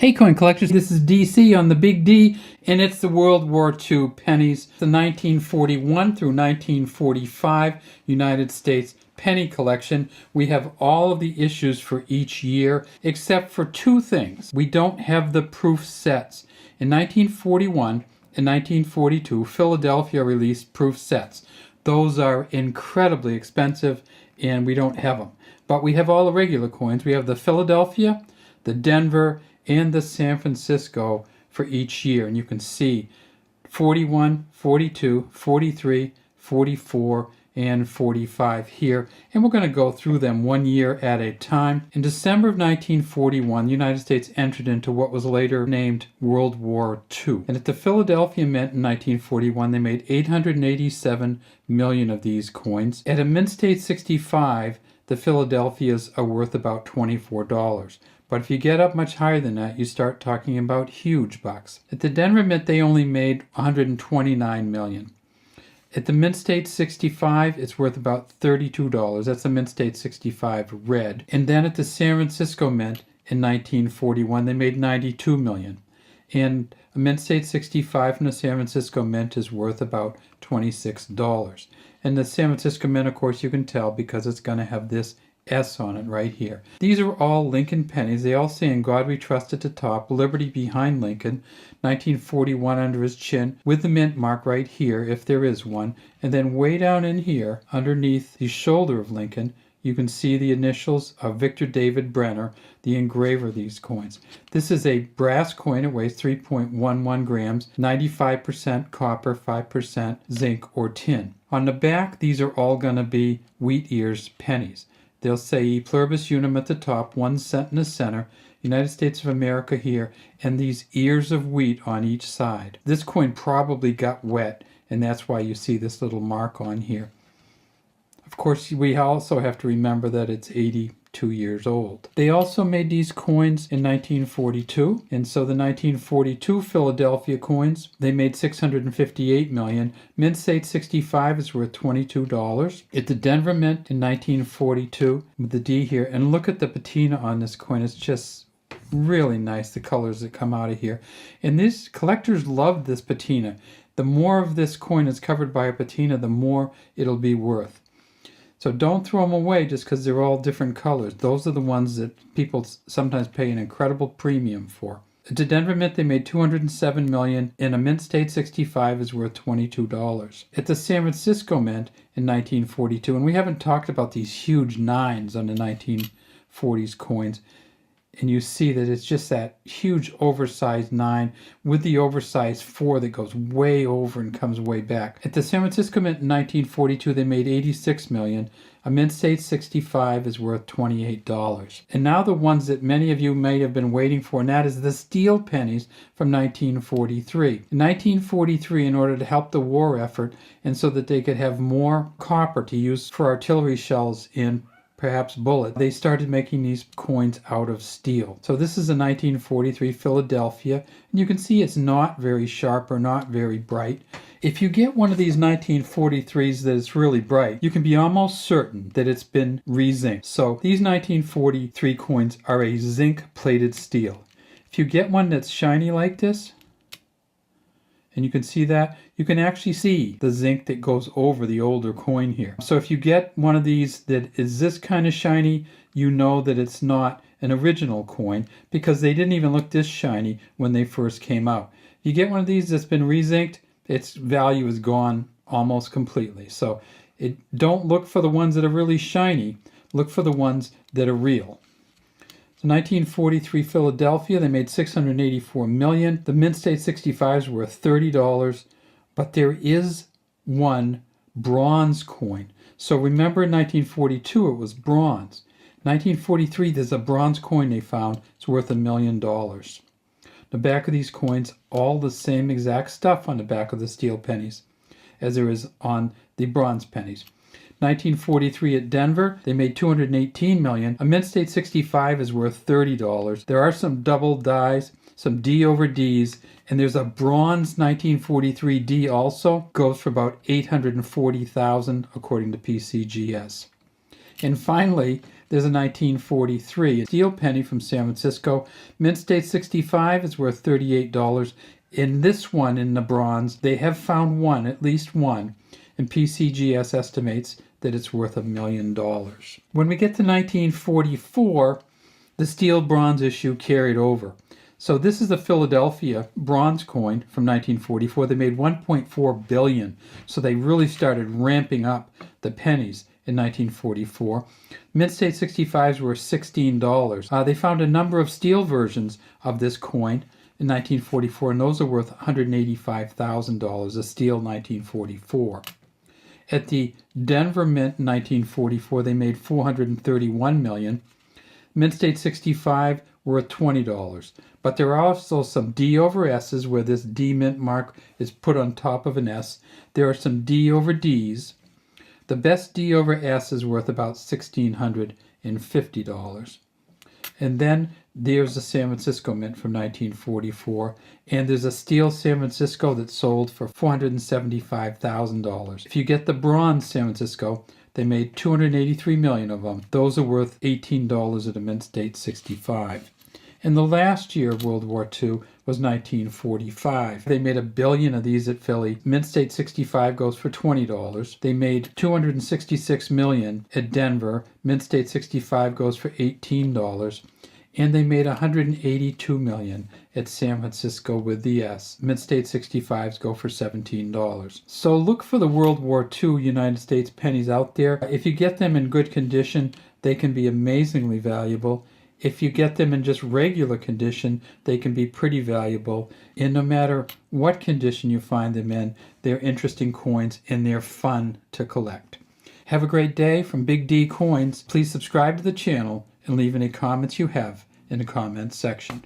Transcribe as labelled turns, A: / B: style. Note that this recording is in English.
A: Hey coin collectors, this is DC on the Big D, and it's the World War II pennies, the 1941 through 1945 United States penny collection. We have all of the issues for each year, except for two things. We don't have the proof sets. In 1941 and 1942, Philadelphia released proof sets. Those are incredibly expensive, and we don't have them. But we have all the regular coins. We have the Philadelphia, the Denver, and the San Francisco for each year. And you can see 41, 42, 43, 44, and 45 here. And we're going to go through them 1 year at a time. In December of 1941, the United States entered into what was later named World War II. And at the Philadelphia Mint in 1941, they made 887 million of these coins. At a mint state 65, the Philadelphias are worth about $24. But if you get up much higher than that, you start talking about huge bucks. At the Denver Mint, they only made 129 million. At the Mint State 65, it's worth about $32. That's the Mint State 65 red. And then at the San Francisco Mint in 1941, they made 92 million. And a Mint State 65 from the San Francisco Mint is worth about $26. And the San Francisco Mint, of course, you can tell because it's going to have this S on it right here. These are all Lincoln pennies. They all say "In God We Trust" at the top, Liberty behind Lincoln, 1941 under his chin, with the mint mark right here, if there is one. And then way down in here, underneath the shoulder of Lincoln, you can see the initials of Victor David Brenner, the engraver of these coins. This is a brass coin. It weighs 3.11 grams, 95% copper, 5% zinc or tin. On the back, these are all going to be wheat ears pennies. They'll say "E pluribus unum" at the top, 1 cent in the center, United States of America here, and these ears of wheat on each side. This coin probably got wet, and that's why you see this little mark on here. Of course, we also have to remember that it's 82 years old. They also made these coins in 1942, and so the 1942 Philadelphia coins, they made 658 million. Mint State 65 is worth $22. At the Denver Mint in 1942, with the D here, and look at the patina on this coin. It's just really nice, the colors that come out of here. And these collectors love this patina. The more of this coin is covered by a patina, the more it'll be worth. So don't throw them away just because they're all different colors. Those are the ones that people sometimes pay an incredible premium for. At the Denver Mint, they made 207 million, and a Mint State 65 is worth $22. At the San Francisco Mint in 1942, and we haven't talked about these huge nines on the 1940s coins, and you see that it's just that huge oversized 9 with the oversized 4 that goes way over and comes way back. At the San Francisco Mint in 1942, they made 86 million. A Mint State 65 is worth $28. And now the ones that many of you may have been waiting for, and that is the steel pennies from 1943. In 1943, in order to help the war effort and so that they could have more copper to use for artillery shells in perhaps bullet, they started making these coins out of steel. So this is a 1943 Philadelphia, and you can see it's not very sharp or not very bright. If you get one of these 1943s that is really bright, you can be almost certain that it's been re-zinced. So these 1943 coins are a zinc-plated steel. If you get one that's shiny like this, and you can see that, you can actually see the zinc that goes over the older coin here. So if you get one of these that is this kind of shiny, you know that it's not an original coin because they didn't even look this shiny when they first came out. If you get one of these that's been re-zinced, its value is gone almost completely. So don't look for the ones that are really shiny, look for the ones that are real. 1943 Philadelphia, they made 684 million. The Mint State 65 is worth $30, but there is one bronze coin. So remember in 1942 it was bronze. 1943 there's a bronze coin they found. It's worth $1 million. The back of these coins, all the same exact stuff on the back of the steel pennies as there is on the bronze pennies. 1943 at Denver, they made 218 million. A Mint State 65 is worth $30. There are some double dies, some D over Ds, and there's a bronze 1943 D also, goes for about 840,000 according to PCGS. And finally, There's a 1943 steel penny from San Francisco. Mint State 65 is worth $38. In this one, in the bronze, they have found one, at least one, and PCGS estimates that it's worth $1 million. When we get to 1944, the steel bronze issue carried over. So this is the Philadelphia bronze coin from 1944. They made $1.4 billion. So they really started ramping up the pennies in 1944. Mint State 65s were $16. They found a number of steel versions of this coin in 1944, and those are worth $185,000, a steel 1944. At the Denver Mint in 1944, they made $431 million. Mint State 65 were at $20. But there are also some D over S's where this D mint mark is put on top of an S. There are some D over D's. The best D over S is worth about $1,650. And then there's the San Francisco Mint from 1944. And there's a steel San Francisco that sold for $475,000. If you get the bronze San Francisco, they made 283 million of them. Those are worth $18 at a Mint State 65. And the last year of World War II was 1945. They made 1 billion of these at Philly. Mint State 65 goes for $20. They made 266 million at Denver. Mint State 65 goes for $18. And they made 182 million at San Francisco with the S. Mint State 65s go for $17. So look for the World War II United States pennies out there. If you get them in good condition, they can be amazingly valuable. If you get them in just regular condition, they can be pretty valuable. And no matter what condition you find them in, they're interesting coins and they're fun to collect. Have a great day from Big D Coins. Please subscribe to the channel and leave any comments you have in the comments section.